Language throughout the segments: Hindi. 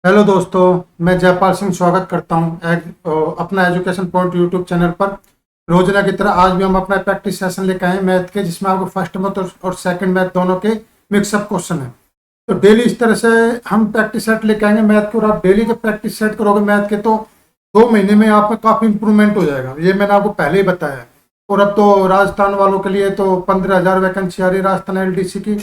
हेलो दोस्तों। मैं जयपाल सिंह स्वागत करता हूं अपना एजुकेशन पॉइंट यूट्यूब चैनल पर। रोजाना की तरह आज भी हम अपना प्रैक्टिस सेशन लेकर आए हैं मैथ के, जिसमें आपको फर्स्ट मैथ और सेकंड मैथ दोनों के मिक्सअप क्वेश्चन है। तो डेली इस तरह से हम प्रैक्टिस सेट लेके आएंगे मैथ के, और आप डेली के प्रैक्टिस सेट करोगे मैथ के तो 2 महीने में आप में काफ़ी इंप्रूवमेंट हो जाएगा। ये मैंने आपको पहले ही बताया है। और अब तो राजस्थान वालों के लिए तो 15,000 वैकेंसी आ रही है राजस्थान एलडीसी की।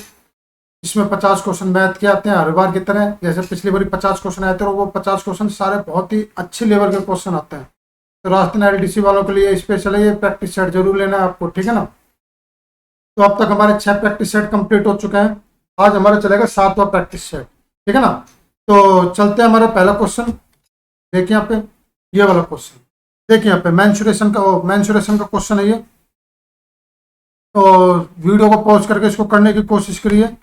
इसमें 50 क्वेश्चन मैथ के आते हैं हर बार की तरह। जैसे पिछली बार 50 क्वेश्चन आए थे, और वो 50 क्वेश्चन सारे बहुत ही अच्छे लेवल के क्वेश्चन आते हैं। तो राजस्थान एलडीसी वालों के लिए स्पेशल है, ये प्रैक्टिस सेट जरूर लेना है आपको, ठीक है ना। तो अब तक हमारे 6 प्रैक्टिस सेट कंप्लीट हो चुके हैं। आज हमारा चलेगा 7वां प्रैक्टिस सेट, ठीक है ना। तो चलते हैं हमारा पहला क्वेश्चन। देखिए यहाँ पे ये वाला क्वेश्चन, देखिए यहाँ पे मैंसुरेशन का क्वेश्चन है ये। तो वीडियो को पॉज करके इसको करने की कोशिश करिए।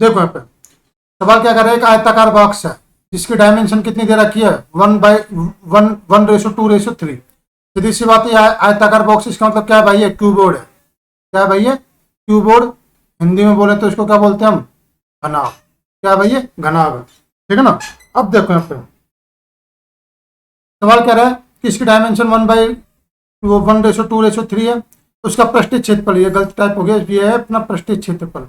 देखो यहाँ पे सवाल क्या कर रहा है, एक आयताकार बॉक्स है जिसकी डायमेंशन कितनी दे रखी है, 1/1, 1:2:3। सीधी सी बात है, आयताकार बॉक्स इसका मतलब क्या है भाई, ये क्यूबोर्ड है। क्या है भाई, ये क्यूबोर्ड। हिंदी में बोले तो इसको क्या बोलते हैं हम, घनाभ। क्या है भाई, ये घनाभ है, ठीक है ना। अब देखो यहाँ पे सवाल क्या रहा है कि इसकी डायमेंशन 1/1:2:3 है। उसका पृष्ठीय क्षेत्रफल, ये गलत टाइप हो गया, ये है अपना पृष्ठीय क्षेत्रफल,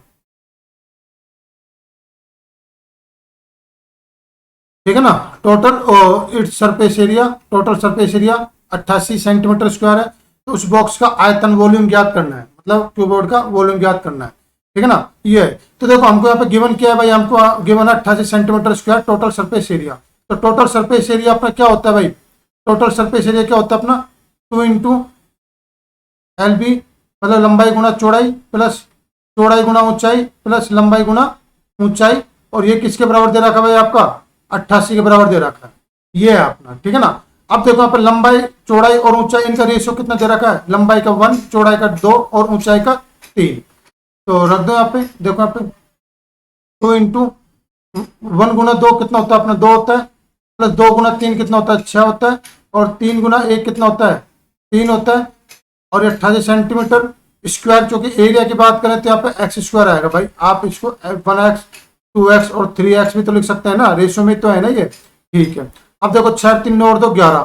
ठीक है ना। Total its surface area, total surface area 88 centimetre square है। तो उस बॉक्स का आयतन वॉल्यूम ज्ञात करना है, मतलब क्यूबोर्ड का वॉल्यूम ज्ञात करना है, ठीक है ना। ये है। तो देखो हमको यहाँ पे गिवन किया है भाई, हमको गिवन है 88 centimetre square total surface area. तो टोटल सरफेस एरिया अपना क्या होता है भाई, टोटल सरफेस एरिया क्या होता है अपना, 2 × LB, मतलब लंबाई गुना चौड़ाई प्लस चौड़ाई गुना ऊंचाई प्लस लंबाई गुना ऊंचाई। और ये किसके बराबर दे रखा है भाई, आपका 88 के बराबर दे रखा है। ये है अपना, ठीक है ना। अब देखो यहाँ पर लंबाई चौड़ाई और ऊंचाई, इनका रेशियो कितना दे रखा है, लंबाई का 1, चौड़ाई का 2 और ऊंचाई का 3। तो रख दो यहाँ पे, देखो यहाँ पे 2 × 1 × 2 कितना होता है अपना, 2 होता है, प्लस 2 × 3 कितना होता है, 6 होता है, और 3 × 1 कितना होता है, 3 होता है। और 88 सेंटीमीटर स्क्वायर, जो कि एरिया की बात करें तो यहाँ पे एक्स स्क्वायर आएगा भाई। आप इसको 1x 2x और 3x भी तो लिख सकते हैं ना, रेशियो में तो है ना ये, ठीक है। अब देखो 6 3 9 और 2 11,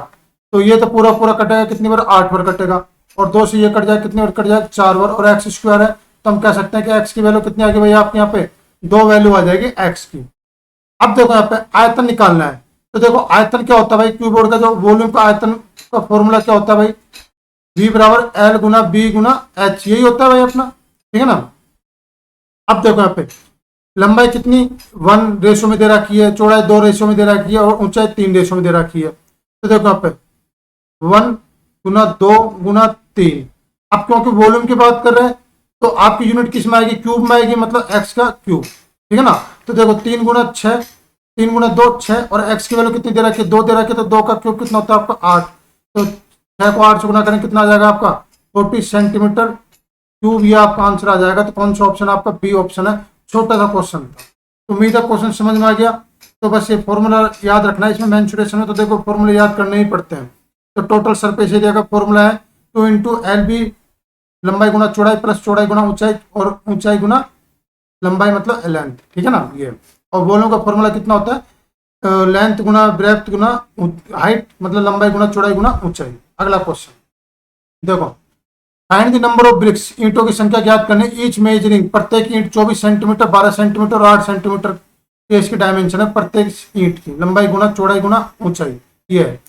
तो ये तो पूरा पूरा कटेगा कितनी बार, 8 बार कटेगा। और 2 से ये कट जाए, कितनी बार कट जाए, 4 बार। और एक्स स्क्वायर है तो हम कह सकते हैं कि एक्स की वैल्यू कितनी आ गई भाई, आपके यहाँ पे 2 वैल्यू आ जाएगी एक्स की। अब देखो यहाँ पे आयतन निकालना है। तो देखो आयतन क्या होता है भाई, क्यूबोर्ड का जो वॉल्यूम का आयतन का फॉर्मूला क्या होता है भाई, V बराबर L गुना B गुना H, यही होता है भाई अपना, ठीक है ना। अब देखो यहाँ पे लंबाई कितनी 1 रेशो में दे रखी है, चौड़ाई 2 रेशो में दे रखी है, और ऊंचाई 3 रेशो में दे रखी है। तो देखो यहाँ पे 1 × 2 × 3। अब क्योंकि वॉल्यूम की बात कर रहे हैं तो आपकी यूनिट किस में आएगी, क्यूब में आएगी, मतलब एक्स का क्यूब, ठीक है ना। तो देखो 3 × 6, 3 × 2 6, और एक्स की वैल्यू कितनी दे रखी है, 2 दे रखी है। तो 2 का क्यूब कितना होता है आपका 8। तो 6 को 8 से गुना करें कितना आ जाएगा आपका 40 सेंटीमीटर क्यूब, ये आपका आंसर आ जाएगा। तो कौन सा ऑप्शन आपका, बी ऑप्शन है। छोटा सा क्वेश्चन था, उम्मीद है क्वेश्चन समझ में आ गया। तो बस ये फॉर्मूला याद रखना है इसमें मेंसुरेशन में, तो देखो फॉर्मूला याद करने ही पड़ते हैं। तो टोटल सरफेस एरिया का फॉर्मूला है 2 × LB, लंबाई गुना चौड़ाई प्लस चौड़ाई गुना ऊंचाई, और ऊंचाई गुना लंबाई मतलब लेंथ, ठीक है ना ये। और वॉल्यूम का फॉर्मूला कितना होता है, लेंथ गुना ब्रेथ गुना हाइट, मतलब लंबाई गुना चौड़ाई गुना ऊंचाई। अगला क्वेश्चन देखो, find the number of BRICS, ईंटों की संख्या ज्ञात करने। ईच मेजरिंग, प्रत्येक ईंट 24 सेंटीमीटर, 12 सेंटीमीटर और 8 सेंटीमीटर के इसकी डायमेंशन है प्रत्येक ईंट की, लंबाई गुना चौड़ाई गुना ऊंचाई। ये है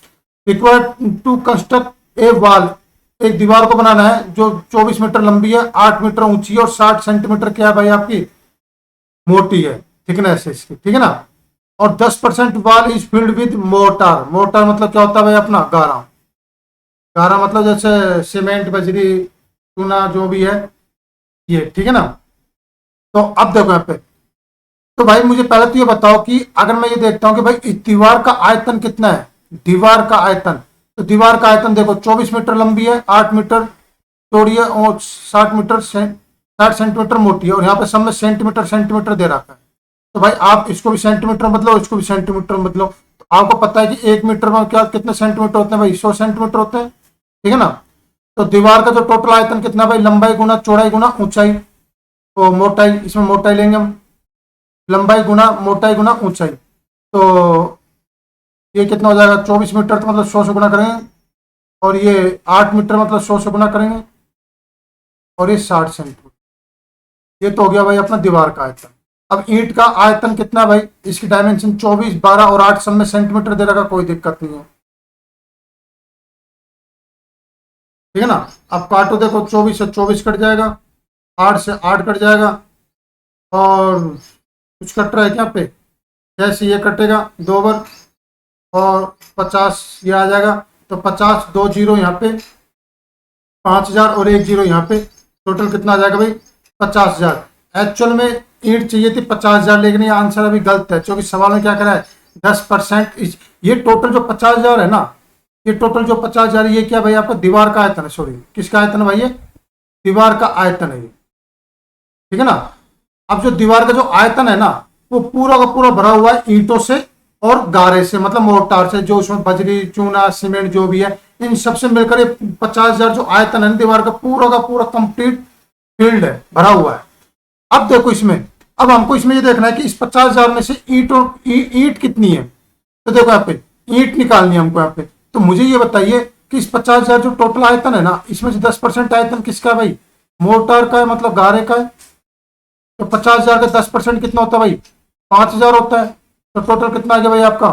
required to construct a wall, एक दीवार को बनाना है जो 24 मीटर लंबी है, 8 मीटर ऊंची है, और 60 सेंटीमीटर क्या है भाई आपकी मोटी है, थिकनेस है इसकी, ठीक है ना। और 10% wall is filled with mortar. Mortar मतलब क्या होता है भाई अपना, गारा। गारा मतलब जैसे सीमेंट बजरी चूना जो भी है ये, ठीक है ना। तो अब देखो यहाँ पे, तो भाई मुझे पहले तो ये बताओ कि अगर मैं ये देखता हूँ कि भाई इस दीवार का आयतन कितना है, दीवार का आयतन, तो दीवार का आयतन देखो 24 मीटर लंबी है, 8 मीटर चौड़ी है और 60 सेंटीमीटर मोटी है, और यहाँ पे सब में सेंटीमीटर सेंटीमीटर दे रखा है। तो भाई आप इसको भी सेंटीमीटर बदलो, इसको भी सेंटीमीटर बदलो, तो आपको पता है कि 1 मीटर में क्या कितने सेंटीमीटर होते हैं भाई, 100 सेंटीमीटर होते हैं, ठीक है ना। तो दीवार का जो टोटल आयतन कितना भाई, लंबाई गुना चौड़ाई गुना ऊंचाई, तो मोटाई, इसमें मोटाई लेंगे हम, लंबाई गुना मोटाई गुना ऊंचाई, तो ये कितना हो जाएगा 24 मीटर, तो मतलब 100 से गुना करेंगे, और ये 8 मीटर मतलब 100 से गुना करेंगे, और ये 60 सेंटीमीटर। ये तो हो गया भाई अपना दीवार का आयतन। अब ईंट का आयतन कितना भाई, इसकी डायमेंशन 24, 12 और 8 सब में सेंटीमीटर दे रखा, कोई दिक्कत नहीं है, ठीक है ना। अब काटो, देखो 24 से 24 कट जाएगा, 8 से 8 कट जाएगा, और कुछ कट रहा है क्या पे, जैसे ये कटेगा 2 बार, और 50 ये आ जाएगा, तो 50, 2 जीरो यहाँ पे, 5000 और 1 जीरो यहाँ पे, टोटल कितना आ जाएगा भाई 50,000। एक्चुअल में ईंट चाहिए थी 50,000, लेकिन ये आंसर अभी गलत है, क्योंकि सवाल में क्या करा है 10%। ये टोटल जो 50,000 है ना, ये टोटल जो 50,000 ये क्या भाई आपका दीवार का आयतन है, सॉरी किसका आयतन है भाई, ये दीवार का आयतन है ये, ठीक है ना। अब जो दीवार का जो आयतन है ना, वो पूरा का पूरा भरा हुआ है ईंटों से और गारे से, मतलब मोर्टार से, जो उसमें बजरी चूना सीमेंट जो भी है, इन सबसे मिलकर ये 50,000 जो आयतन है दीवार का पूरा कंप्लीट फील्ड है, भरा हुआ है। अब देखो इसमें, अब हमको इसमें ये देखना है कि इस 50,000 में से ईंट कितनी है, तो देखो यहाँ पे ईंट निकालनी है हमको यहाँ पे। तो मुझे ये बताइए कि इस 50,000 जो टोटल आयतन है ना, इसमें से 10% आयतन किसका है भाई, मोर्टार का है, मतलब गारे का है। तो 50,000 का 10% कितना होता है भाई, 5,000 होता है। तो टोटल कितना आ गया भाई आपका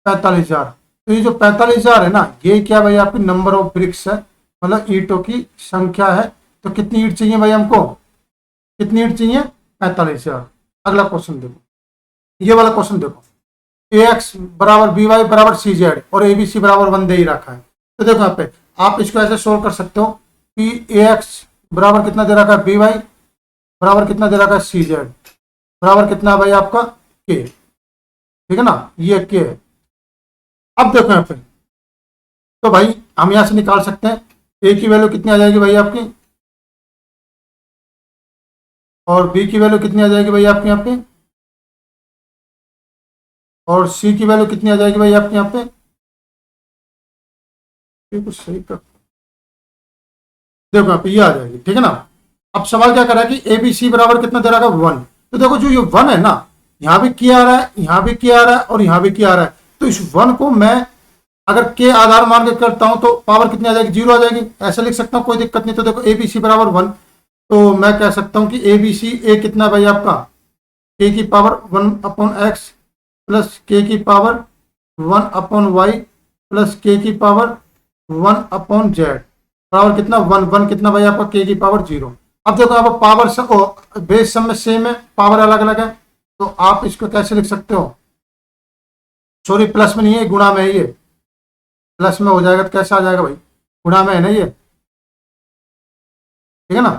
45,000। तो ये जो 45,000 है ना, ये क्या भाई आपकी नंबर ऑफ ब्रिक्स है, मतलब ईंटों की संख्या है। तो कितनी ईंट चाहिए भाई हमको, कितनी ईंट चाहिए 45,000। अगला क्वेश्चन देखो, ये वाला क्वेश्चन देखो, ए एक्स बराबर बी वाई बराबर सी जेड और ए बी सी बराबर 1 दे ही रखा है। तो देखो यहाँ पे आप इसको ऐसे सोल्व कर सकते हो कि ए एक्स बराबर कितना दे रखा है, बी वाई बराबर कितना दे रखा है, सी जेड बराबर कितना है भाई आपका के, ठीक है ना, ये के है। अब देखो यहाँ पे, तो भाई हम यहां से निकाल सकते हैं ए की वैल्यू कितनी आ जाएगी भाई आपकी, और बी की वैल्यू कितनी आ जाएगी भाई आपके यहाँ पे, और सी की वैल्यू कितनी आ जाएगी भाई आपके यहाँ पे। ये कुछ सही कर, देखो यहाँ पे ये आ जाएगी, ठीक है ना। अब सवाल क्या कर रहा है कि ए बी सी बराबर कितना दे रहा है 1। तो देखो जो ये 1 है ना, यहाँ भी किया आ रहा है, यहाँ भी किया आ रहा है, और यहाँ भी किया आ रहा है। तो इस 1 को मैं अगर के आधार मान के करता हूं तो पावर कितनी आ जाएगी, 0 आ जाएगी, ऐसा लिख सकता हूं, कोई दिक्कत नहीं। तो देखो ए बी सी बराबर 1, तो मैं कह सकता हूं कि ए बी सी, ए कितना भाई आपका के की पावर 1/x प्लस के की पावर 1/y प्लस के की पावर 1/z बराबर कितना 1, 1 कितना भाई आपका के की पावर 0। अब देखो यहाँ पर पावर से बेस सब में सेम है, पावर अलग अलग है, तो आप इसको कैसे लिख सकते हो, सॉरी प्लस में नहीं है, गुणा में है, ये प्लस में हो जाएगा तो कैसे आ जाएगा भाई, गुणा में है ना ये, ठीक है ना।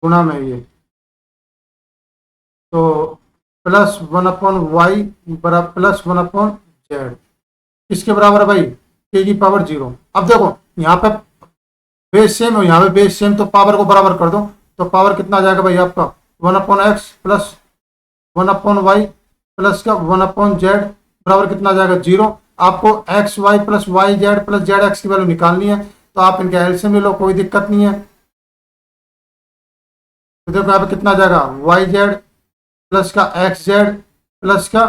गुणा में है ये, तो +1/y बराबर +1/z किसके बराबर है भाई, के की पावर 0। अब देखो यहाँ पे बेस सेम और यहाँ पे बेस सेम, तो पावर को बराबर कर दो, तो पावर कितना आ जाएगा भाई आपका 1/x प्लस 1/y प्लस का 1/z बराबर कितना आ जाएगा 0। आपको X Y plus Y Z plus Z X की वैल्यू निकालनी है, तो आप इनके एलसीएम ले लो, कोई दिक्कत नहीं है। तो देखो यहाँ पे कितना आ जाएगा वाई जेड प्लस का एक्स जेड प्लस का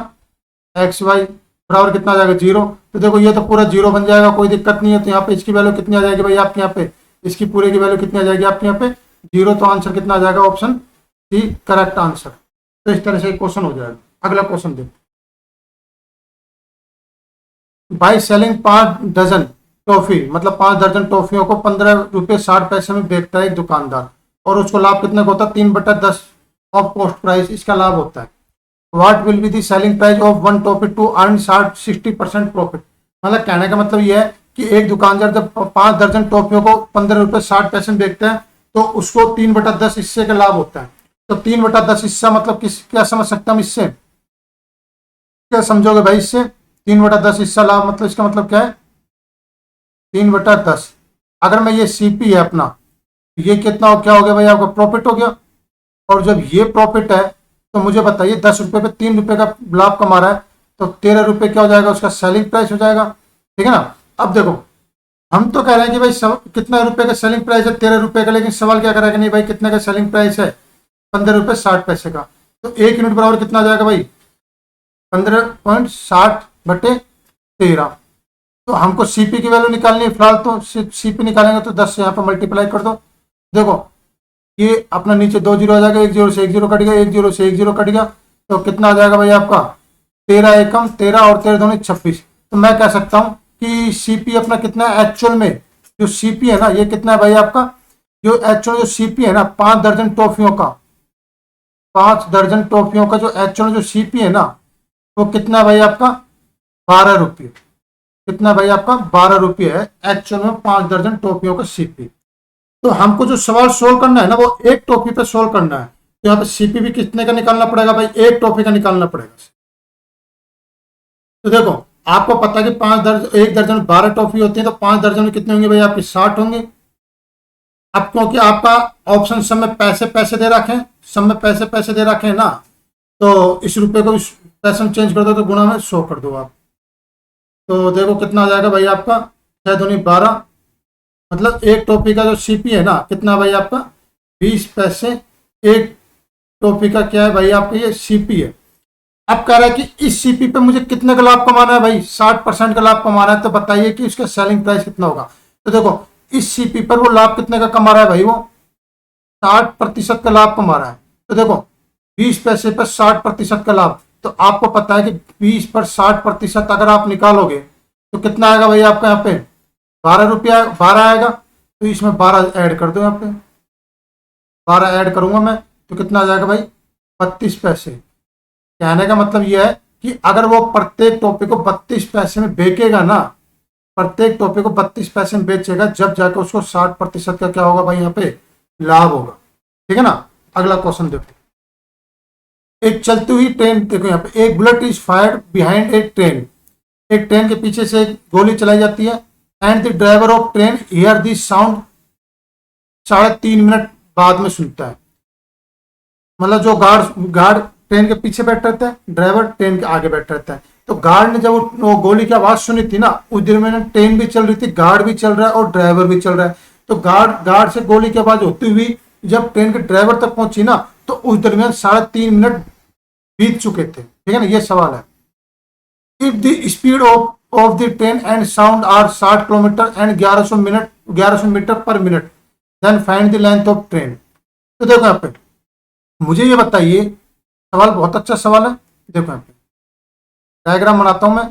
एक्स वाई बराबर कितना आ जाएगा 0। तो देखो ये तो पूरा 0 बन जाएगा, कोई दिक्कत नहीं है। तो यहाँ पे इसकी वैल्यू कितनी आ जाएगी भाई आपके यहाँ पे, इसकी पूरे की वैल्यू कितनी आ जाएगी आपके यहाँ पे 0। तो आंसर कितना आ जाएगा, ऑप्शन सी करेक्ट आंसर। तो इस तरह से क्वेश्चन हो जाएगा। अगला क्वेश्चन देखो, बाई सेलिंग 5 डजन टॉफी, मतलब 5 दर्जन टॉफियों को 15 रुपये 60 पैसे में बेचता है एक दुकानदार, और उसको लाभ कितने का होता है 3/10 ऑफ कॉस्ट प्राइस, इसका लाभ होता है। What will be the selling price of 1 toffee to earn 60% profit. मतलब कहने का मतलब यह है कि एक दुकानदार जब 5 दर्जन टॉफियों को 15 रुपये 60 पैसे में बेचते हैं, तो उसको 3/10 हिस्से का लाभ होता है। तो 3/10 हिस्सा मतलब किस क्या समझ सकते हम इससे, क्या समझोगे भाई इससे? 3/10 हिस्सा लाभ, मतलब इसका मतलब क्या है? 3/10। अगर मैं ये सीपी है अपना, ये कितना हो, क्या हो गया भाई आपका? प्रॉफिट हो गया। और जब ये प्रॉफिट है तो मुझे बताइए 10 रुपए पे 3 रुपए का लाभ कमा रहा है, तो 13 रुपए क्या हो जाएगा उसका सेलिंग प्राइस हो जाएगा। ठीक है ना? अब देखो, हम तो कह रहे हैं कि भाई कितना रुपए का सेलिंग प्राइस है? 13 रुपए का, लेकिन सवाल क्या कर रहा है कि नहीं भाई कितने का सेलिंग प्राइस है? 15 रुपए 60 पैसे का। तो 1 यूनिट बराबर कितना आ जाएगा भाई? 15.60/13। तो हमको सीपी की वैल्यू निकालनी है फिलहाल, तो सीपी निकालेंगे तो 10 से यहाँ पर मल्टीप्लाई कर दो। देखो ये अपना नीचे 2 जीरो आ जाएगा, 1 जीरो से 1 जीरो कट गया, 1 जीरो से 1 जीरो कट गया, तो कितना आ जाएगा भाई आपका? 13 एकम 13 और 13 दूनी 26। तो मैं कह सकता हूँ कि सीपी अपना कितना है एक्चुअल में? जो सीपी है ना, ये कितना है भाई आपका? जो एक्चुअल जो सीपी है ना, 5 दर्जन टॉफियों का, 5 दर्जन टॉफियों का जो एक्चुअल जो सीपी है ना, वो कितना है भाई आपका? 12 रुपये। कितना भाई आपका? 12 रुपये है एक्चुअल में 5 दर्जन टॉफियों का सीपी। तो हमको जो सवाल सोल्व करना है ना, वो एक टॉफी पे सोल्व करना है। तो यहाँ पे सीपी भी कितने का निकालना पड़ेगा भाई? एक टॉफी का निकालना पड़ेगा। तो देखो, आपको पता है कि 5 दर्जन, 1 दर्जन 12 टॉफी होती है, तो 5 दर्जन में कितने होंगे भाई आपके? 60 होंगे। अब क्योंकि आपका ऑप्शन सब में पैसे पैसे दे रखे हैं, सब में पैसे पैसे दे रखे हैं ना, तो इस रुपए को इस पैसे में चेंज कर दो, तो गुणा में 100 कर दो आप। तो देखो कितना आ जाएगा भाई आपका? 6 दूनी 12, मतलब एक टॉफी का जो सीपी है ना, कितना भाई आपका? 20 पैसे एक टॉफी का क्या है भाई आपका? ये सीपी है। अब कह रहा है कि इस सीपी पे मुझे कितने का लाभ कमाना है भाई? 60% का लाभ कमाना है। तो बताइए कि उसका सेलिंग प्राइस कितना होगा? तो देखो, इस सीपी पर वो लाभ कितने का कमा रहा है भाई? वो 60% का लाभ कमा रहा है। तो देखो, 20 पैसे पर 60% का लाभ, तो आपको पता है कि 20 पर 60% अगर आप निकालोगे तो कितना आएगा भाई आपका? यहाँ पे 12 रुपया 12 आएगा। तो इसमें 12 ऐड कर दो, यहाँ पे 12 ऐड करूंगा मैं, तो कितना आ जाएगा भाई? 32 पैसे। कहने का मतलब यह है कि अगर वो प्रत्येक टॉपिक को 32 पैसे में बेचेगा ना, प्रत्येक टॉपिक को 32 पैसे में बेचेगा, जब जाकर उसको 60% का क्या होगा भाई यहाँ पे? लाभ होगा। ठीक है ना? अगला क्वेश्चन देखो। एक चलती हुई ट्रेन, देखो यहाँ पे, एक bullet is fired behind a train. एक ट्रेन के पीछे से एक गोली चलाई जाती है, and the driver of train here this sound 3.5 minute बाद में सुनता है। मतलब जो गार्ड ट्रेन के पीछे बैठ रहता है, ड्राइवर ट्रेन के आगे बैठ रहता है। तो गार्ड ने जब वो गोली की आवाज सुनी थी ना, उस दिन में ट्रेन भी चल रही थी, गार्ड भी चल रहा है और ड्राइवर भी चल रहा है। तो गार्ड से गोली की आवाज होती हुई जब ट्रेन के ड्राइवर तक पहुंची ना, तो उस दरमियान 3.5 मिनट बीत चुके थे। ठीक है ना? ये सवाल है। If the speed of the train and sound are 60 kilometre and 1100 metre per minute, then find the length of train. तो देखो यहाँ पे मुझे ये बताइए, सवाल बहुत अच्छा सवाल है। देखो यहाँ पे डायग्राम बनाता हूं मैं,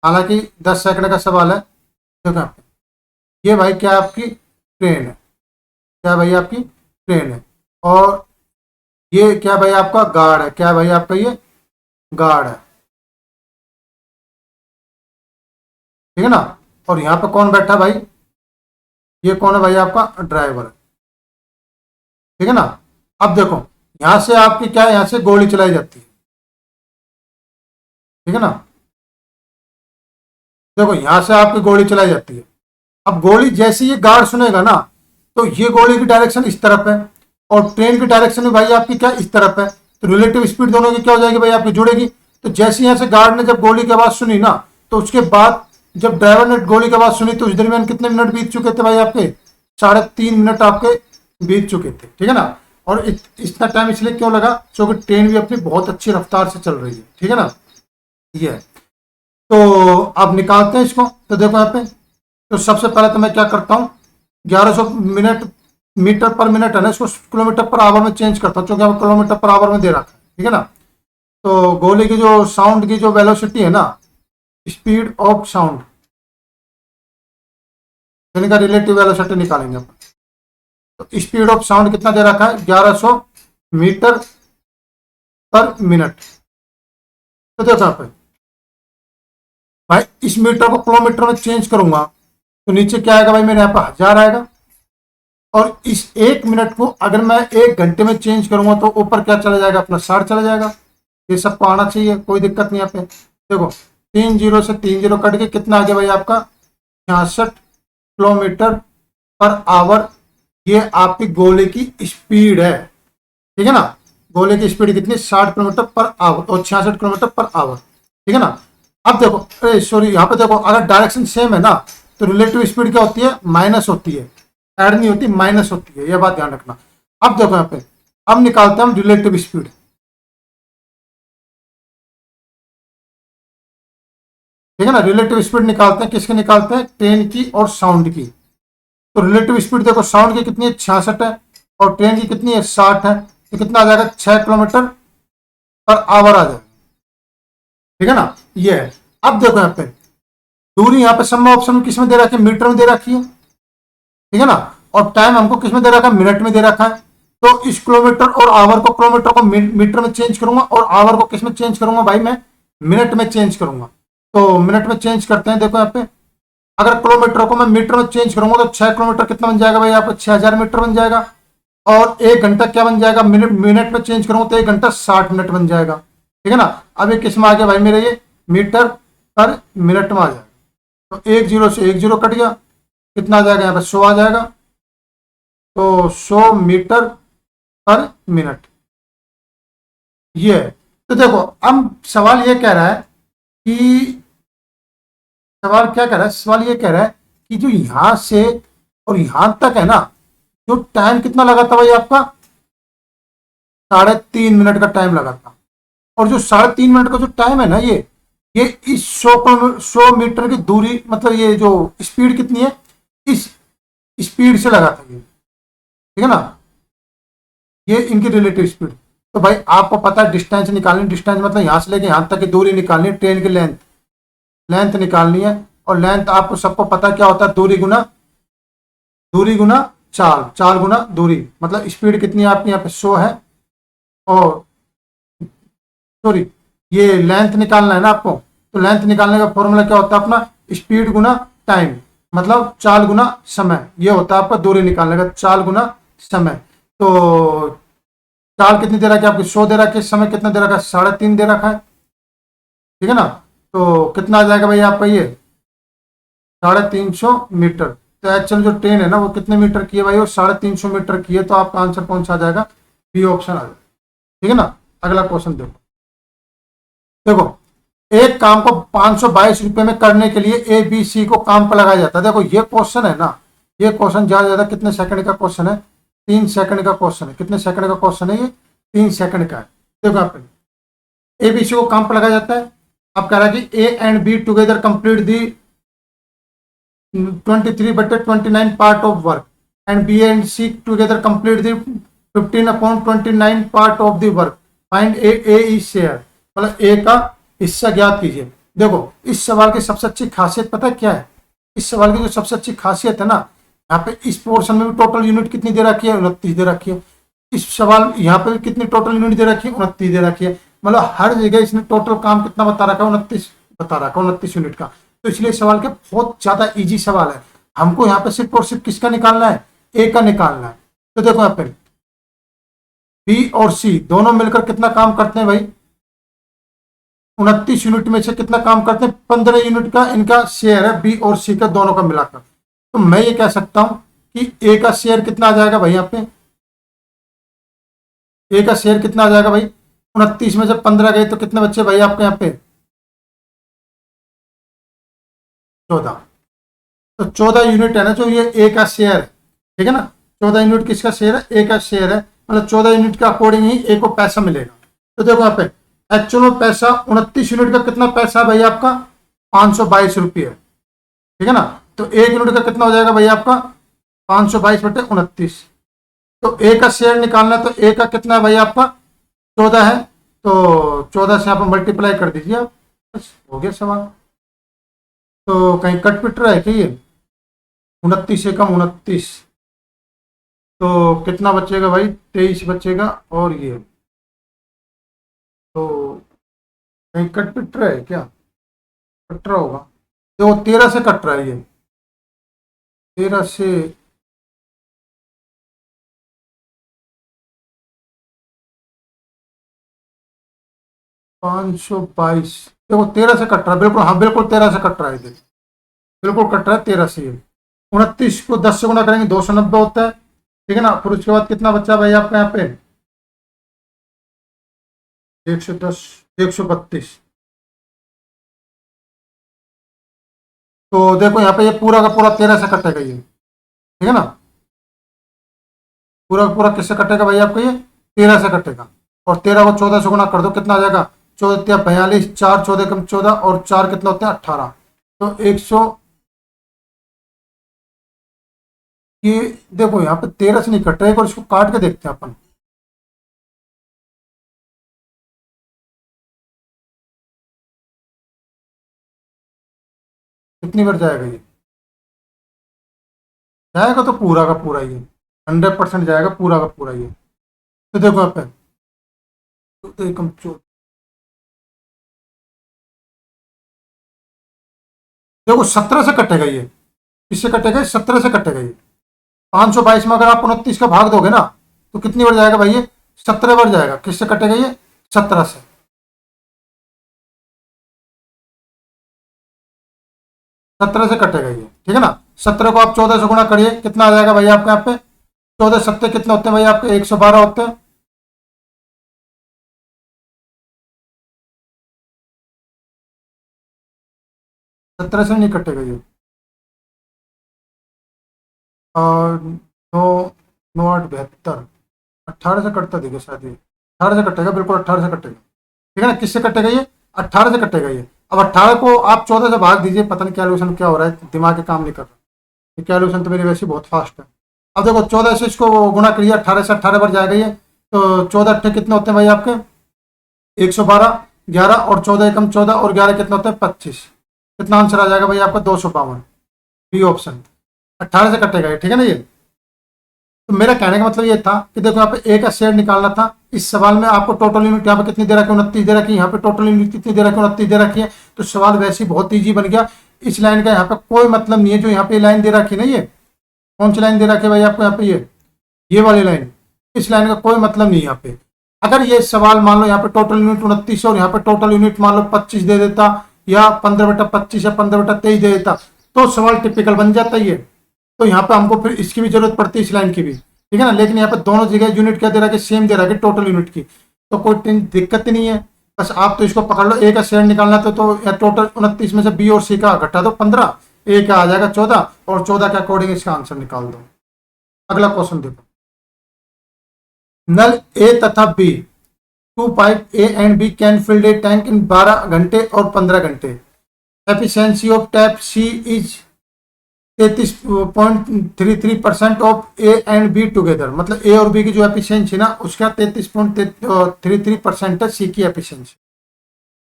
हालांकि 10 सेकंड का सवाल है। देखो यहाँ पे, ये भाई क्या आपकी ट्रेन है, क्या भाई आपकी ट्रेन है, और ये क्या भाई आपका गार्ड है, क्या भाई आपका ये गार्ड है। ठीक है ना? और यहाँ पे कौन बैठा भाई? ये कौन है भाई? आपका ड्राइवर है। ठीक है ना? अब देखो, यहां से आपकी क्या है? यहां से गोली चलाई जाती है। ठीक है ना? देखो, यहां से आपकी गोली चलाई जाती है। अब गोली जैसे ये गार्ड सुनेगा ना, तो ये गोली की डायरेक्शन इस तरफ है, और ट्रेन की डायरेक्शन भी भाई आपकी क्या इस तरफ है। तो रिलेटिव स्पीड दोनों की क्या हो जाएगी भाई आपकी? जुड़ेगी। तो जैसे यहां से गार्ड ने जब गोली की आवाज सुनी ना, तो उसके बाद जब ड्राइवर ने गोली की आवाज सुनी, तो उस दरमियान कितने मिनट बीत चुके थे भाई आपके? 3.5 मिनट आपके बीत चुके थे। ठीक है ना? और इतना टाइम इसलिए क्यों लगा? क्योंकि ट्रेन भी अपनी बहुत अच्छी रफ्तार से चल रही है। ठीक है ना? ये है। तो अब निकालते हैं इसको। तो देखो यहाँ पे, तो सबसे पहले तो मैं क्या करता हूँ, 1100 मीटर पर मिनट है ना, इसको किलोमीटर पर आवर में चेंज करता हूँ, क्योंकि अब किलोमीटर पर आवर में दे रखा है। ठीक है ना? तो गोली की जो साउंड की जो वेलोसिटी है ना, स्पीड ऑफ साउंड, यानी का रिलेटिव वेलोसिटी निकालेंगे अपन। तो स्पीड ऑफ साउंड कितना दे रखा है? 1100 मीटर पर मिनट। तो देखो यहाँ पे भाई, इस मीटर को किलोमीटर में चेंज करूंगा, तो नीचे क्या आएगा भाई? मेरे यहाँ पर 1000 आएगा। और इस 1 मिनट को अगर मैं 1 घंटे में चेंज करूंगा, तो ऊपर क्या चला जाएगा? अपना 60 चला जाएगा। ये सबको आना चाहिए, कोई दिक्कत नहीं यहाँ पे। देखो 3 जीरो से 3 जीरो कट के कितना आ गया भाई आपका 66 किलोमीटर पर आवर। ये आपकी गोले की स्पीड है, ठीक है ना। गोले की स्पीड कितनी 60 किलोमीटर पर आवर और 66 किलोमीटर पर आवर, ठीक है ना। अब देखो, अरे सॉरी, यहाँ पे देखो अगर डायरेक्शन सेम है ना तो रिलेटिव स्पीड क्या होती है, माइनस होती है, ऐड नहीं होती, माइनस होती है, ये बात ध्यान रखना। अब देखो यहाँ पे, अब निकालते हैं हम रिलेटिव स्पीड, ठीक है ना। रिलेटिव स्पीड निकालते हैं, किसके निकालते हैं, ट्रेन की और साउंड की। तो रिलेटिव स्पीड देखो, साउंड की कितनी है 66 है और ट्रेन की कितनी है 60 है, तो कितना आ जाएगा 6 किलोमीटर पर आवर आ जाएगा, ठीक है ना। ये है। अब देखो यहाँ पे दूरी, यहाँ पे सब में ऑप्शन किस में दे रखी है, मीटर में दे रखी है, ठीक है ना। और टाइम हमको किस में दे रखा है, मिनट में दे रखा है। तो इस किलोमीटर और आवर को, किलोमीटर को मीटर में चेंज करूंगा और आवर को किस में चेंज करूंगा भाई, मैं मिनट में चेंज करूंगा। तो मिनट में चेंज करते हैं, देखो यहाँ पे अगर किलोमीटर को मैं मीटर में चेंज करूंगा तो 6 किलोमीटर कितना बन जाएगा भाई, यहाँ पे 6000 मीटर बन जाएगा। और 1 घंटा क्या बन जाएगा, मिनट मिनट में चेंज करूंगा तो 1 घंटा 60 मिनट बन जाएगा, ठीक है ना। अब ये किस में आ गया भाई मेरे, ये मीटर पर मिनट में आ जाएगा। तो 1 जीरो से 1 जीरो कट गया, कितना आ जाएगा यहाँ पे 100 आ जाएगा। तो 100 मीटर पर मिनट, ये है। तो देखो अब सवाल ये कह रहा है कि, सवाल क्या कह रहा है, सवाल ये कह रहा है कि जो यहां से और यहां तक है ना, जो टाइम कितना लगा था भाई आपका, 3.5 मिनट का टाइम लगा था। और जो 3.5 मिनट का जो टाइम है ना, ये इस 100 मीटर की दूरी, मतलब ये जो स्पीड कितनी है, इस स्पीड से लगा था ये, ठीक है ना। ये इनकी रिलेटिव स्पीड। तो भाई आपको पता है डिस्टेंस निकालनी, डिस्टेंस मतलब यहां से लेके यहां तक की दूरी निकालनी है, ट्रेन की लेंथ, लेंथ निकालनी है। और लेंथ आपको सबको पता क्या होता है, दूरी गुना चाल, चाल गुना दूरी, मतलब स्पीड कितनी है आपकी यहाँ पे 100 है। और सॉरी, ये लेंथ निकालना है ना आपको, तो लेंथ निकालने का फॉर्मूला क्या होता है अपना, स्पीड गुना टाइम, मतलब चाल गुना समय, ये होता है आपका दूरी निकालने का, चाल गुना समय। तो चाल कितनी दे रखा है आपकी 100 दे रखा है, समय कितना दे रखा है 3.5 दे रखा है, ठीक है ना। तो कितना आ जाएगा भाई आपका ये 350 मीटर। तो एक्चुअल जो ट्रेन है ना वो कितने मीटर की है भाई, वो 350 मीटर की है। तो आपका आंसर कौन सा आ जाएगा, बी ऑप्शन आ जाएगा, ठीक है ना। अगला क्वेश्चन देखो, देखो एक काम को 522 रुपए में करने के लिए ए बी सी को काम पर लगाया जाता है। देखो ये क्वेश्चन है ना, ये क्वेश्चन ज्यादा ज्यादा कितने सेकंड का क्वेश्चन है, 3 सेकंड का क्वेश्चन है। कितने सेकंड का क्वेश्चन है ये, 3 सेकंड का है। देखो आप, ए बी सी को काम पर लगाया जाता है। अब कह रहा है कि A and B together complete the 23/29 part of work and B and C together complete the 15/29 part of the work, find A is share, मतलब ए का हिस्सा ज्ञात कीजिए। देखो इस सवाल की सबसे अच्छी खासियत पता है क्या है, इस सवाल की जो सबसे अच्छी खासियत है ना, यहाँ पे इस पोर्शन में भी टोटल यूनिट कितनी दे रखी है, 29 दे रखी है। इस सवाल यहाँ पे भी कितनी टोटल यूनिट दे रखी है, 29 दे रखी है। मतलब हर जगह इसने टोटल काम कितना बता रखा है, 29 बता रखा है, 29 यूनिट का। तो इसलिए सवाल के बहुत ज्यादा इजी सवाल है। हमको यहाँ पे सिर्फ और सिर्फ किसका निकालना है, ए का निकालना है। तो देखो यहाँ पे बी और सी दोनों मिलकर कितना काम करते हैं भाई, 29 यूनिट में से कितना काम करते हैं, 15 यूनिट का इनका शेयर है, बी और सी का दोनों का मिलाकर। तो मैं ये कह सकता हूं कि ए का शेयर कितना आ जाएगा भाई, यहाँ पे ए का शेयर कितना आ जाएगा भाई, 29 में से 15 गए तो कितने बच्चे भाई आपके यहाँ पे 14। तो 14 यूनिट है ना जो ये ए का शेयर है, ठीक है ना। 14 यूनिट किसका शेयर है, ए का शेयर है, मतलब 14 यूनिट के अकॉर्डिंग ही ए को पैसा मिलेगा। तो देखो यहाँ पे एक्चुअल में पैसा 29 यूनिट का कितना पैसा है भाई आपका, 522 रुपये, ठीक है ना। तो 1 यूनिट का कितना हो जाएगा भाई आपका 522/29। तो ए का शेयर निकालना है, तो ए का कितना है भाई आपका 14 है। तो 14 से आप मल्टीप्लाई कर दीजिए आप, बस हो गया सवाल। तो कहीं कट पिट रहा है कि ये 29 से कम 29, तो कितना बचेगा भाई 23 बचेगा। और ये तो कहीं कट पिट रहा है क्या, कट रहा होगा, तो 13 से कट रहा है ये, 13 से 522 देखो 13 से कट रहा है, बिल्कुल हाँ बिल्कुल 13 से कट रहा है, देखो बिल्कुल कट रहा है 13 से ये। 29 को 10 से गुना करेंगे 290 होता है, ठीक है ना। फिर उसके बाद कितना बचा भाई आपका यहाँ पे 110, 132। तो देखो यहाँ पे ये पूरा का पूरा 13 से कटेगा ये, ठीक है ना। पूरा का पूरा किससे कटेगा भाई आपका ये 13 से कटेगा। और 13 को 14 से गुना कर दो, कितना आ जाएगा 14 42, 4 14 कम 14 और 4 कितना होते हैं 18। तो 100 ये देखो यहाँ पे 13 से नहीं कट रहा है, और इसको काट के देखते हैं अपन। कितनी बार जाएगा ये, जाएगा तो पूरा का पूरा ये 100% जाएगा, पूरा का पूरा ये। तो देखो यहाँ पे तो एकम देखो 17 से कटेगा ये, किससे कटेगा 17 से कटेगा ये। 522 में अगर आप 29 का भाग दोगे ना तो कितनी बार जाएगा भाई ये 17 बार जाएगा, किससे कटेगा ये 17 से। 17 से कटेगा ये, ठीक है ना। 17 को आप 14 से गुणा करिए, कितना आ जाएगा भाई आपके यहाँ पे 14 सत्ते कितने होते हैं भाई आपके 112 होते हैं। 17 से नहीं कटेगा ये। और 9 9 8 72, 18 से कटता देखिए शायद ये 18 से कटेगा, बिल्कुल 18 से कटेगा, ठीक है ना। किससे कटेगा ये 18 से कटेगा ये। अब 18 को आप 14 से भाग दीजिए, पता नहीं कैलकुलेशन क्या हो रहा है, दिमाग के काम नहीं कर रहा, ये कैलकुलेशन तो मेरी वैसे बहुत फास्ट है। अब देखो 14 से इसको गुणा करिए, 18 से 18 बार जाएगा ये। तो 14 अट्ठे कितने होते हैं भाई आपके 112, 11 और 14 एकम 14 और 11 कितने होते हैं 25। कितना आंसर आ जाएगा भाई आपका 252, बी ऑप्शन। 18 से कटेगा ये, ठीक है ना ये। तो मेरा कहने का मतलब ये था कि देखो यहाँ पे ए का शेयर निकालना था। इस सवाल में आपको टोटल यूनिट यहाँ पे कितनी दे रखी है 29 दे रखी है, यहाँ पे टोटल यूनिट कितनी दे रखी है 29 दे रखी है। तो सवाल वैसे ही बहुत ईजी बन गया। इस लाइन का यहाँ पे कोई मतलब नहीं है, जो यहाँ पे लाइन दे रखी है ना, ये कौन सी लाइन दे रखी है भाई आपको यहाँ पे ये वाली लाइन, इस लाइन का कोई मतलब नहीं है यहाँ पे। अगर ये सवाल मान लो यहाँ पे टोटल यूनिट 29 और यहाँ पे टोटल यूनिट मान लो 25 दे देता, या 15/25 या 15/23 दे देता, तो सवाल टिपिकल बन जाता है ये। तो यहाँ पे हमको फिर इसकी भी जरूरत पड़ती है, इस लाइन की भी, ठीक है ना। लेकिन यहाँ पे दोनों जगह यूनिट क्या दे रहा है, सेम दे रहा है टोटल यूनिट की, तो कोई दिक्कत ही नहीं है। बस आप तो इसको पकड़ लो, ए का शेयर निकालना तो टोटल 29 में से बी और सी का घटा दो 15, ए का आ जाएगा 14 और 14 के अकॉर्डिंग इसका आंसर निकाल दो। अगला क्वेश्चन देखो, नल ए तथा B, two pipe A and B can fill a tank in 12 घंटे और 15 घंटे। Efficiency of tap C is 33.33% of A and B together. मतलब ए और बी की जो एफिशिएंसी ना उसका 33.33% है सी की एफिशिएंसी।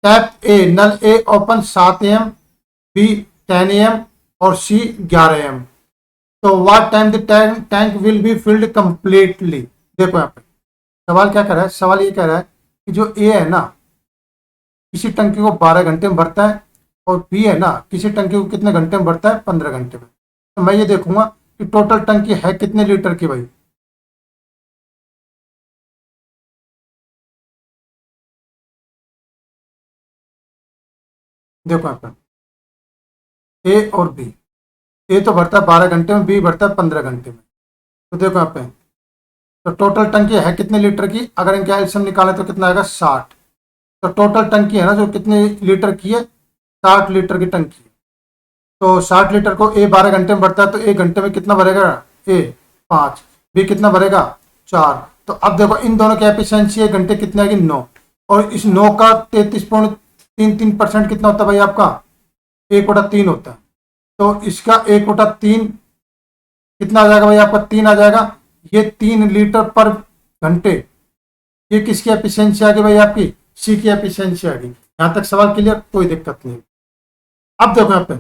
टैप ए, नल A open 7 AM, B 10 AM और सी 11 AM। तो what time the tank will be filled completely. देखो यहाँ पे सवाल क्या कर रहा है, सवाल ये कह रहा है कि जो ए है ना किसी टंकी को 12 घंटे में भरता है, और बी है ना किसी टंकी को कितने घंटे में भरता है 15 घंटे में। तो मैं ये देखूंगा कि टोटल टंकी है कितने लीटर की भाई। देखो यहाँ पे ए और बी, ए तो भरता है 12 घंटे में, बी भरता है 15 घंटे में। तो देखो यहाँ पे तो टोटल टंकी है कितने लीटर की, अगर इनका एल्सियम निकालें तो कितना आएगा 60। तो टोटल टंकी है ना जो कितने लीटर की है 60 लीटर की टंकी है। तो 60 लीटर को ए 12 घंटे में भरता है, तो 1 घंटे में कितना भरेगा ए 5, बी कितना भरेगा 4। तो अब देखो इन दोनों की एफिशिएंसी 1 घंटे कितनी आएगी 9, और इस 9 का 33.33% कितना होता है भाई आपका 1/3 होता है। तो इसका 1/3 कितना आ जाएगा भाई आपका 3 आ जाएगा। ये 3 लीटर पर घंटे, ये किसकी एफिशिएंसी आ गई भाई आपकी सी की एफिशिएंसी आ गई। यहां तक सवाल क्लियर, कोई दिक्कत नहीं। अब देखो यहाँ पे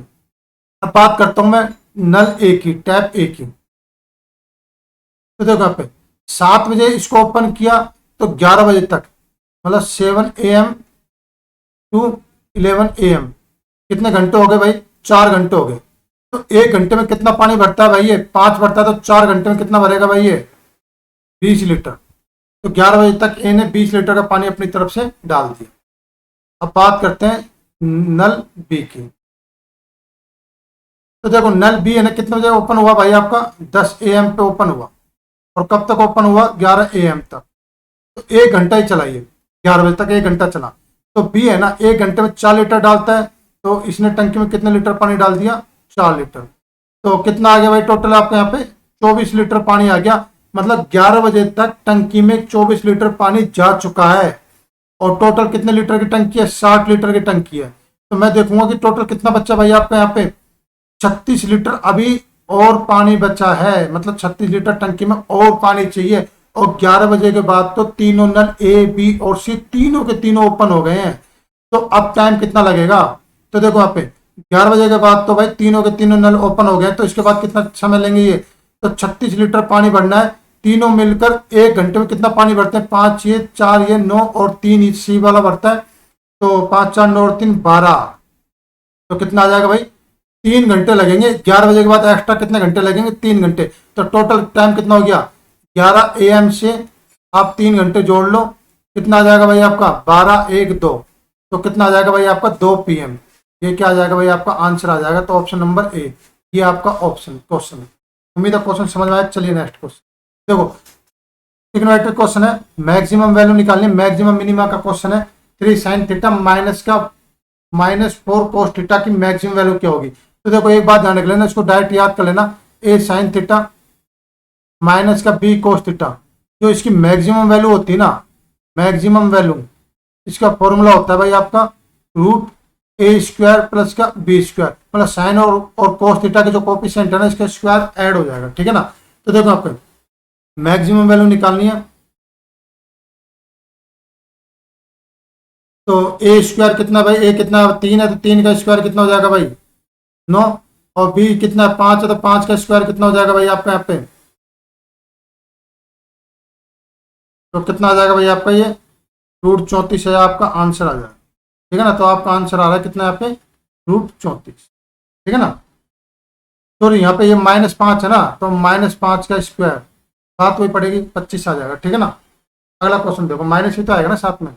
अब बात करता हूं मैं नल ए की, टैप ए की। तो देखो यहाँ पे 7 बजे इसको ओपन किया तो 11 बजे तक, मतलब 7 AM टू 11 AM, कितने घंटे हो गए भाई 4 घंटे हो गए। तो 1 घंटे में कितना पानी भरता है भाई ये 5 भरता है, तो 4 घंटे में कितना भरेगा भाई ये 20 लीटर। तो 11 बजे तक ए ने 20 लीटर का पानी अपनी तरफ से डाल दिया। अब बात करते हैं नल बी की। तो देखो नल बी है ना, कितने बजे ओपन हुआ भाई आपका, 10 AM पे ओपन हुआ, और कब तक ओपन हुआ, 11 AM तक। तो 1 घंटा ही चलाइए, 11 बजे तक 1 घंटा चला। तो बी है ना 1 घंटे में 4 लीटर डालता है, तो इसने टंकी में कितने लीटर पानी डाल दिया, 4 लीटर। तो कितना आ गया भाई टोटल आपके यहाँ पे, 24 लीटर पानी आ गया। मतलब 11 बजे तक टंकी में 24 लीटर पानी जा चुका है। और टोटल कितने लीटर की टंकी है, 60 लीटर की टंकी है। तो मैं देखूंगा कि टोटल कितना बच्चा भाई आपका यहाँ पे, 36 लीटर अभी और पानी बचा है। मतलब 36 लीटर टंकी में और पानी चाहिए। और 11 बजे के बाद तो तीनों नल ए बी और सी तीनों के तीनों ओपन हो गए हैं। तो अब टाइम कितना लगेगा, तो देखो यहाँ पे 11 बजे के बाद तो भाई तीनों के तीनों नल ओपन हो गए। तो इसके बाद कितना समय लेंगे ये, तो 36 लीटर पानी भरना है। तीनों मिलकर 1 घंटे में कितना पानी भरते हैं, 5 ये 4 ये 9 और 3 सी वाला भरता है। तो 5 4 9 और 3 12। तो कितना आ जाएगा भाई, 3 घंटे लगेंगे। 11 बजे के बाद एक्स्ट्रा कितने घंटे लगेंगे, 3 घंटे। तो टोटल टाइम कितना हो गया, 11 AM से आप 3 घंटे जोड़ लो, कितना आ जाएगा भाई आपका, 12 1 2। तो कितना आ जाएगा भाई आपका, 2 PM। ये क्या आ जाएगा भाई आपका आंसर आ जाएगा। तो ऑप्शन नंबर ए ये आपका ऑप्शन क्वेश्चन। उम्मीद है क्वेश्चन समझ में आया। चलिए नेक्स्ट क्वेश्चन देखो, ट्रिग्नोमेट्रिक क्वेश्चन है, मैक्सिमम वैल्यू निकालनी, मैक्सिमम मिनिमा का क्वेश्चन है। 3 sin थीटा माइनस का -4 cos थीटा की मैक्सिमम वैल्यू क्या होगी। तो देखो एक बात ध्यान रख लेना, इसको डायरेक्ट याद कर लेना, a sin थीटा माइनस का b cos थीटा। जो इसकी मैक्सिमम वैल्यू होती है ना, मैक्सिमम वैल्यू, इसका फॉर्मूला होता है भाई आपका √a² प्लस का b²। मतलब साइन और cos थीटा के जो कोफिशिएंट है ना, इसका स्क्वायर ऐड हो जाएगा, ठीक है ना। तो देखो आपको मैक्सिमम वैल्यू निकालनी है। तो a² कितना भाई, a कितना 3 है, तो 3 का स्क्वायर कितना हो जाएगा भाई 9। और b कितना 5 है, तो 5 का स्क्वायर कितना हो जाएगा भाई आपका यहाँ पे, तो कितना आ जाएगा भाई आपका ये √34 है, आपका आंसर आ जाएगा, ठीक है ना। तो आपका आंसर आ रहा है कितना यहाँ पे, √34, ठीक है ना। तो यहाँ पे ये -5 है ना, तो -5 का स्क्वायर, सात वही पड़ेगी 25 आ जाएगा, ठीक है ना। अगला क्वेश्चन देखो, माइनस ही तो आएगा ना साथ में,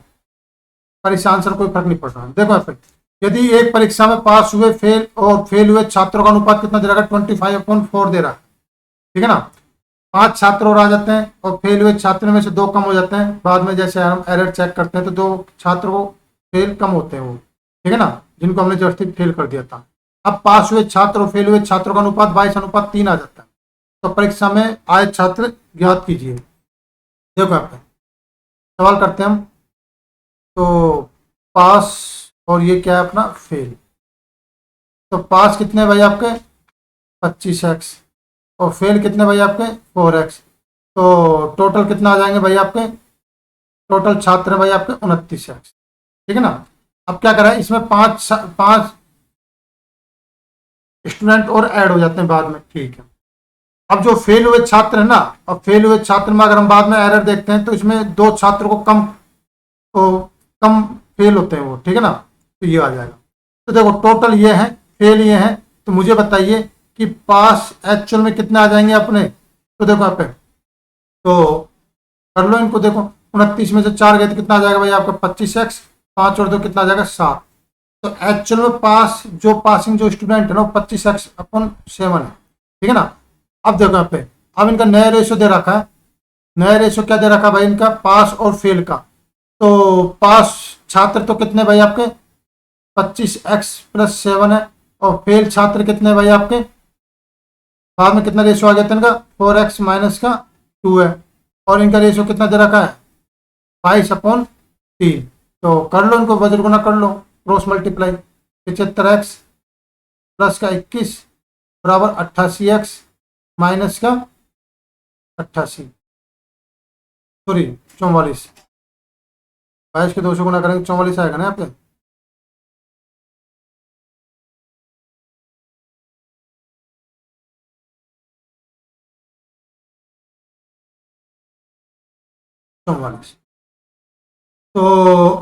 पर इस आंसर कोई फर्क नहीं पड़ रहा। देखो यहाँ पे, यदि एक परीक्षा में पास हुए फेल हुए छात्रों का अनुपात कितना दे रहा है, 25/4 दे रहा है, ठीक है ना। 5 छात्र और आ जाते हैं, और फेल हुए छात्रों में से 2 कम हो जाते हैं। बाद में जैसे हम एरर चेक करते हैं तो 2 छात्रों को फेल कम होते हैं वो, ठीक है ना, जिनको हमने जबरदस्ती फेल कर दिया था। अब पास हुए छात्र और फेल हुए छात्रों का अनुपात 22/3 आ जाता है। तो परीक्षा में आए छात्र ज्ञात कीजिए। देखो यहाँ पे सवाल करते हैं हम, तो पास और ये क्या है अपना फेल। तो पास कितने भाई आपके 25x, और फेल कितने भाई आपके 4x। तो टोटल कितना आ जाएंगे भाई आपके, टोटल छात्र हैं भाई आपके 29x, ठीक है ना। अब क्या करें, इसमें पांच स्टूडेंट और ऐड हो जाते हैं बाद में, ठीक है। अब जो फेल हुए छात्र है ना, अब फेल हुए छात्र में अगर हम बाद में एरर देखते हैं तो इसमें 2 छात्रों को कम फेल होते हैं वो, ठीक है ना। तो ये आ जाएगा। तो देखो टोटल ये है, फेल ये है। तो मुझे बताइए कि पास एक्चुअल में कितने आ जाएंगे अपने। तो देखो यहाँ पे, तो कर लो इनको, देखो 29 में से 4 गए तो कितना आ जाएगा भाई आपका 25x, 5 और 2 कितना आ जाएगा 7। तो एक्चुअल में पासिंग जो स्टूडेंट है ना 25x/7 है, ठीक है ना। अब देखो यहाँ पे, अब इनका नया रेशो दे रखा है। नया रेशो क्या दे रखा है भाई इनका, पास और फेल का। तो पास छात्र तो कितने भाई आपके 25x+7 है, और फेल छात्र कितने भाई आपके, बाद में कितना रेशो आ गया था इनका 4x माइनस का 2 है। और इनका रेशो कितना दे रखा है 22/3। तो कर लो इनको, वज्र गुना कर लो, क्रॉस मल्टीप्लाई, 75x प्लस का 21 बराबर 88x माइनस का 88, सॉरी 44। 22 के 2 से गुना करेंगे 44 आएगा ना यहाँ पे। तो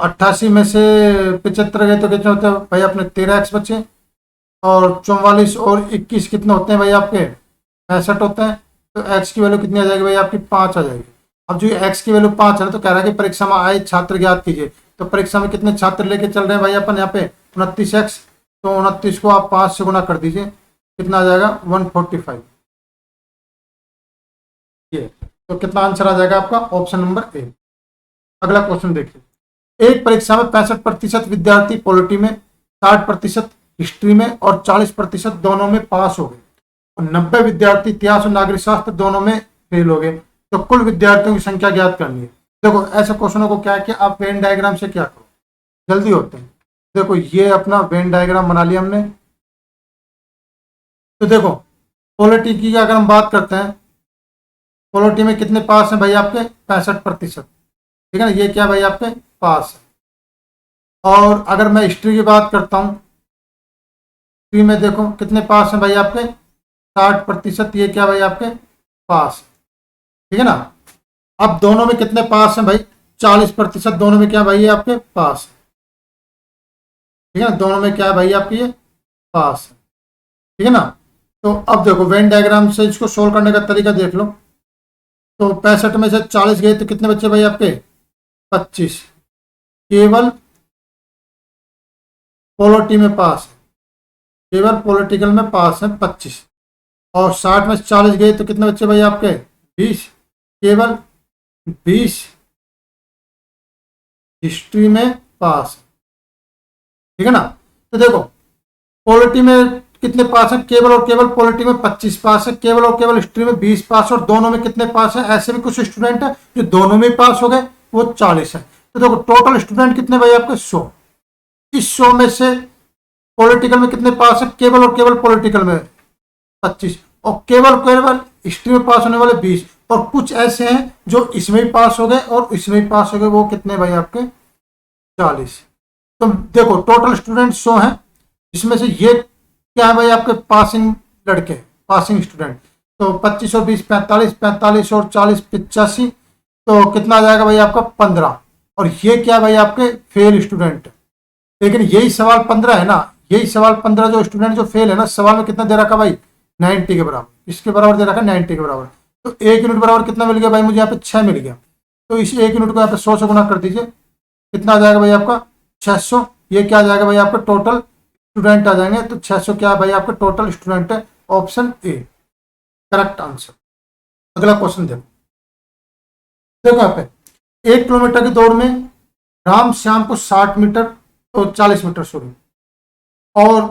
88 में से 75 गए तो कितने होते हैं भाई अपने 13x बचे, और 44 और 21 कितने होते हैं भाई आपके 65 होते हैं। तो x की वैल्यू कितनी आ जाएगी भाई आपकी 5 आ जाएगी। अब जो x की वैल्यू 5 है ना, तो कह रहा है कि परीक्षा में आए छात्र ज्ञात कीजिए। तो परीक्षा में कितने छात्र लेके चल रहे हैं भाई अपन यहाँ पे 29x, तो 29 को आप 5 से गुना कर दीजिए, कितना आ जाएगा 145। ये तो कितना आंसर आ जाएगा आपका ऑप्शन नंबर ए। अगला क्वेश्चन देखिए, एक परीक्षा में 65% विद्यार्थी पॉलिटी में, 60% हिस्ट्री में और 40% दोनों में पास हो गए और 90 विद्यार्थी इतिहास और नागरिक शास्त्र दोनों में फेल हो गए, तो कुल विद्यार्थियों की संख्या ज्ञात करनी है। देखो ऐसे क्वेश्चनों को क्या है कि आप वेन डायग्राम से क्या करो, जल्दी होते हैं। देखो ये अपना वेन डायग्राम बना लिया हमने। तो देखो पॉलिटी की अगर हम बात करते हैं, पॉलिटी में कितने पास हैं भाई आपके 65%, ठीक है ना, ये क्या भाई आपके पास है। और अगर मैं हिस्ट्री की बात करता हूँ, हिस्ट्री में देखो कितने पास हैं भाई आपके 60%, ये क्या भाई आपके पास, ठीक है ना। अब दोनों में कितने पास हैं भाई 40%, दोनों में क्या भाई आपके पास है, ठीक है ना, दोनों में क्या है भाई आपके ये पास है, ठीक है ना। तो अब देखो वेन डायग्राम से इसको सोल्व करने का तरीका देख लो। तो 65 में से 40 गए तो कितने बच्चे भाई आपके 25, केवल पॉलिटी में पास है, केवल पॉलिटिकल में पास है 25। और 60 में से 40 गए तो कितने बच्चे भाई आपके 20, केवल 20 हिस्ट्री में पास, ठीक है ना। तो देखो पॉलिटी में कितने पास है, केवल और केवल पॉलिटी में 25 पास है, केवल और केवल हिस्ट्री में 20 पास, और दोनों में कितने पास है। ऐसे भी कुछ स्टूडेंट है जो दोनों में पास हो गए, वो 40 है। तो देखो टोटल स्टूडेंट कितने भाई आपके 100। इस 100 में से पॉलिटिकल में कितने पास है, केवल और केवल पॉलिटिकल में 25, और केवल केवल हिस्ट्री में पास होने वाले 20, और कुछ ऐसे हैं जो इसमें भी पास हो गए और इसमें भी पास हो गए, वो कितने भाई आपके 40। तो देखो टोटल स्टूडेंट 100 हैं, इसमें से ये क्या है भाई आपके पासिंग लड़के, पासिंग स्टूडेंट। तो 25 और 20 45, 45 और 40 85, तो कितना आ जाएगा भाई आपका 15। और ये क्या भाई आपके फेल स्टूडेंट। लेकिन यही सवाल 15 है ना, यही सवाल 15 जो स्टूडेंट जो फेल है ना, सवाल में कितना दे रखा भाई 90 के बराबर, इसके बराबर दे रखा 90 के बराबर। तो 1 यूनिट बराबर कितना मिल गया भाई मुझे यहाँ पे 6 मिल गया। तो इस 1 यूनिट को यहाँ पे 100 से गुना कर दीजिए, कितना आ जाएगा भाई आपका 600। ये क्या आ जाएगा भाई आपका टोटल स्टूडेंट आ जाएंगे। तो 600 क्या है भाई आपका टोटल स्टूडेंट है, ऑप्शन ए करेक्ट आंसर। अगला क्वेश्चन देखो, देखो यहाँ पे 1 किलोमीटर की दौड़ में राम श्याम को 60 मीटर, तो 40 मीटर सॉरी, और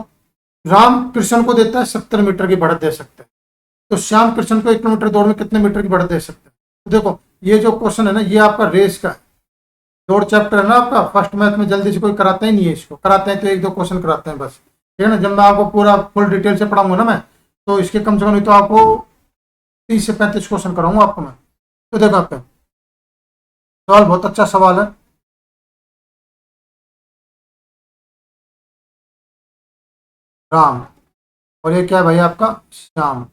राम कृष्ण को देता है 70 मीटर की बढ़त दे सकते हैं। तो श्याम कृष्ण को 1 किलोमीटर दौड़ में कितने मीटर की बढ़त दे सकते हैं। तो देखो ये जो क्वेश्चन है ना, ये आपका रेस का है, दौड़ चैप्टर है ना आपका, फर्स्ट मैथ में जल्दी से कोई कराता ही नहीं है इसको, कराते हैं तो 1-2 क्वेश्चन कराते हैं बस, ठीक है ना। जब मैं आपको पूरा फुल डिटेल से पढ़ाऊंगा ना मैं, तो इसके कम से कम नहीं तो आपको 30 से 35 क्वेश्चन कराऊंगा आपको मैं। तो देखो आप सवाल बहुत अच्छा सवाल है। राम, और ये क्या है भाई आपका श्याम,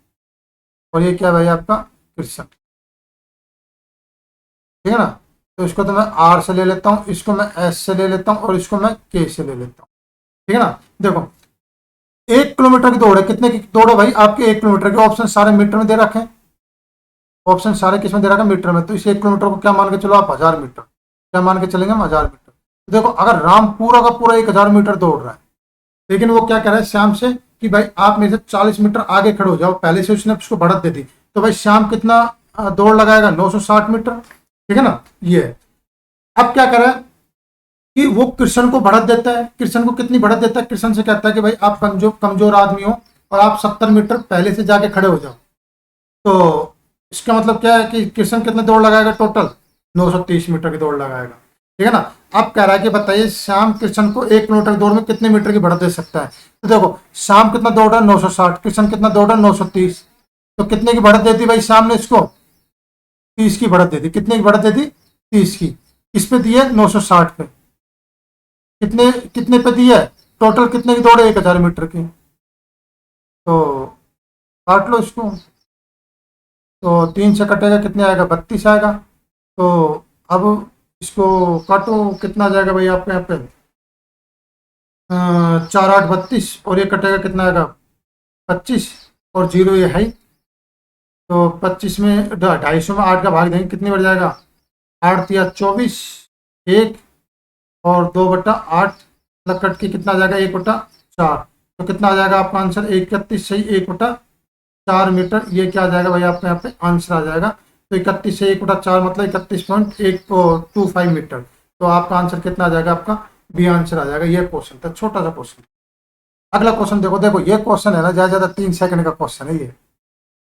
और ये क्या है भाई आपका कृष्ण, ठीक है ना। तो इसको तो मैं आर से ले लेता हूँ, इसको मैं एस से ले लेता हूँ, और इसको मैं के से ले लेता हूँ, ठीक है ना। देखो 1 किलोमीटर की दौड़ है, कितने की दौड़ है भाई आपके 1 किलोमीटर के। ऑप्शन सारे मीटर में दे रखे हैं, ऑप्शन सारे किसमें दे रखा है मीटर में। तो इस 1 किलोमीटर को क्या मान के चलो आप 1000 मीटर, क्या मान के चलेंगे हम 1000 मीटर। तो देखो अगर राम पूरा का पूरा 1000 मीटर दौड़ रहा है, लेकिन वो क्या कह रहा है श्याम से कि भाई आप मेरे से 40 मीटर आगे खड़े हो जाओ, पहले से उसने उसको बढ़त दे दी। तो भाई श्याम कितना दौड़ लगाएगा 960 मीटर, ठीक है ना। ये अब क्या कर रहा है कि वो कृष्ण को बढ़त देता है। कृष्ण को कितनी बढ़त देता है, कृष्ण से कहता है कि भाई आप कमजोर कमजोर आदमी हो और आप 70 मीटर पहले से जाके खड़े हो जाओ। तो इसका मतलब क्या है कि कृष्ण कितने दौड़ लगाएगा, टोटल 930 मीटर की दौड़ लगाएगा, ठीक है ना। अब कह रहा है कि बताइए श्याम कृष्ण को 1 किलोमीटर की दौड़ में कितने मीटर की बढ़त दे सकता है। तो देखो श्याम कितना दौड़ रहा है 960, कृष्ण कितना दौड़ रहा है 930, तो कितने की बढ़त देती भाई श्याम ने इसको 30 की बढ़त दे दी। कितने की बढ़त दे दी 30 की। किस पे दी है 960 पे, कितने कितने पे दी है टोटल कितने की दौड़ है 1000 मीटर की। तो काट लो इसको, तो 3 से कटेगा कितने आएगा 32 आएगा। तो अब इसको काटो, कितना आ जाएगा भाई आपके यहाँ पे 4 8 32, और ये कटेगा कितना आएगा 25, और जीरो ये है ही। तो 25 में 250 में 8 का भाग देंगे कितनी बढ़ जाएगा 8 या 24, 1 और 2/8 मतलब कट के कितना आ जाएगा 1/4। तो कितना आ जाएगा आपका आंसर 31 सही 1/4 मीटर। ये क्या आ जाएगा भाई आपका यहाँ पे आंसर आ जाएगा। तो 31 से 1/4 मतलब 31.125 मीटर। तो आपका आंसर कितना आ जाएगा, आपका बी आंसर आ जाएगा। ये क्वेश्चन था, छोटा सा क्वेश्चन। अगला क्वेश्चन देखो, देखो ये क्वेश्चन है ना ज्यादा ज्यादा 3 सेकंड का क्वेश्चन है ये।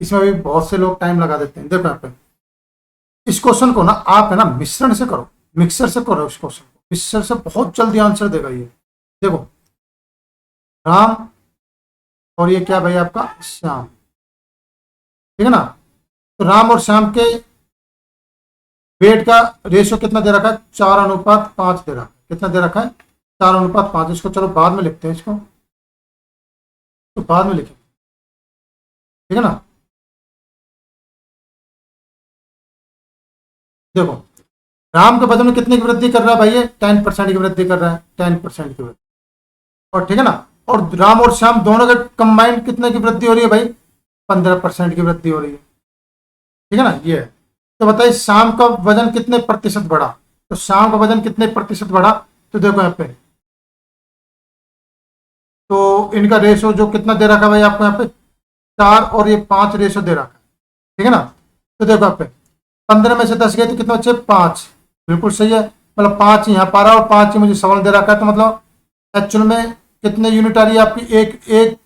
इसमें भी बहुत से लोग टाइम लगा देते हैं। देखो यहाँ पे इस क्वेश्चन को ना आप है ना मिश्रण से करो, मिक्सर से करो इस क्वेश्चन को, मिक्सर से बहुत जल्दी आंसर देगा ये। देखो राम और ये क्या भाई आपका श्याम, ठीक है ना। तो राम और श्याम के वेट का रेशियो कितना दे रखा है, 4:5 दे रखा है। कितना दे रखा है, 4:5। इसको चलो बाद में लिखते हैं, इसको तो बाद में लिखेंगे, ठीक है ना। देखो राम के वजन में कितने की वृद्धि कर रहा है भाई, ये 10% की वृद्धि कर रहा है, 10% की वृद्धि। और ठीक है ना, और राम और श्याम दोनों के कंबाइंड कितने की वृद्धि हो रही है भाई, 15% की वृद्धि हो रही है, ठीक है ना। ये है। तो बताइए शाम का वजन कितने प्रतिशत बढ़ा, तो शाम का वजन कितने प्रतिशत बढ़ा। तो देखो यहाँ पे तो इनका रेशो जो कितना दे रखा है भाई आपको यहाँ पे 4 और ये 5 रेशो दे रखा है, ठीक है ना। तो देखो यहाँ पे 15 में से 10 गए तो कितना बचे 5। बिल्कुल सही है, मतलब 5 यहाँ पा रहा और 5 ही मुझे सवाल दे रखा है। तो मतलब एक्चुअल में कितने यूनिट आ रही है आपकी, एक एक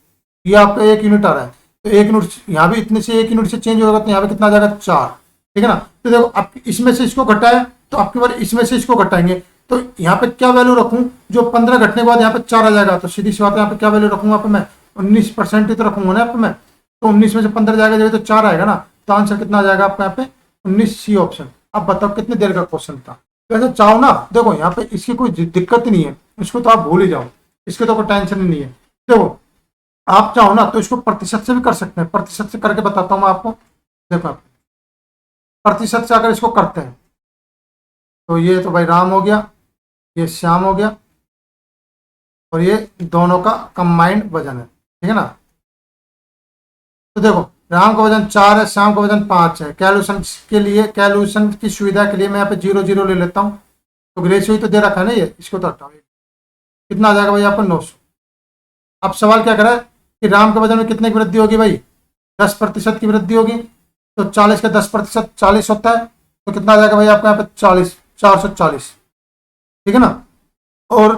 ये आपका 1 यूनिट आ रहा है। तो 1 यूनिट यहाँ भी इतने से 1 यूनिट से चेंज होगा तो यहाँ पे कितना आ जाएगा 4, ठीक है ना। तो देखो अब इसमें से इसको घटाया तो आपकी बार इसमें से इसको घटाएंगे। तो यहाँ पे क्या वैल्यू रखूं, जो 15 घटने के बाद यहाँ पे 4 आ जाएगा। तो सीधी सी बात है यहाँ पे क्या वैल्यू रखूंगा मैं 19% ही तो रखूंगा ना यहाँ पे मैं। तो 19 में से 15 जाएगा जब तो 4 आएगा ना। तो आंसर कितना आ जाएगा आपका यहाँ पे 19 सी ऑप्शन। अब बताओ कितनी देर का क्वेश्चन था। वैसे चाहो ना देखो यहाँ पे इसकी कोई दिक्कत ही नहीं है, इसको तो आप भूल ही जाओ, इसके तो कोई टेंशन ही नहीं है। देखो आप चाहो ना तो इसको प्रतिशत से भी कर सकते हैं, प्रतिशत से करके बताता हूँ मैं आपको। देखो आप प्रतिशत से अगर इसको करते हैं तो ये तो भाई राम हो गया, ये श्याम हो गया और ये दोनों का कंबाइंड वजन है, ठीक है ना। तो देखो राम का वजन 4 है, श्याम का वजन 5 है। कैलकुलेशन के लिए, कैलकुलेशन की सुविधा के लिए मैं यहाँ पे 0 0 ले लेता हूँ। तो रेशियो ही तो दे रखा है ना ये, इसको तो हटाओ। कितना आ जाएगा भाई आपको 900। अब सवाल क्या करा है कि राम के वजन में कितने की वृद्धि होगी भाई, 10% की वृद्धि होगी। तो 40 का 10% 40 होता है। तो कितना आ जाएगा भाई आपका यहाँ पे 40, 440, ठीक है ना। और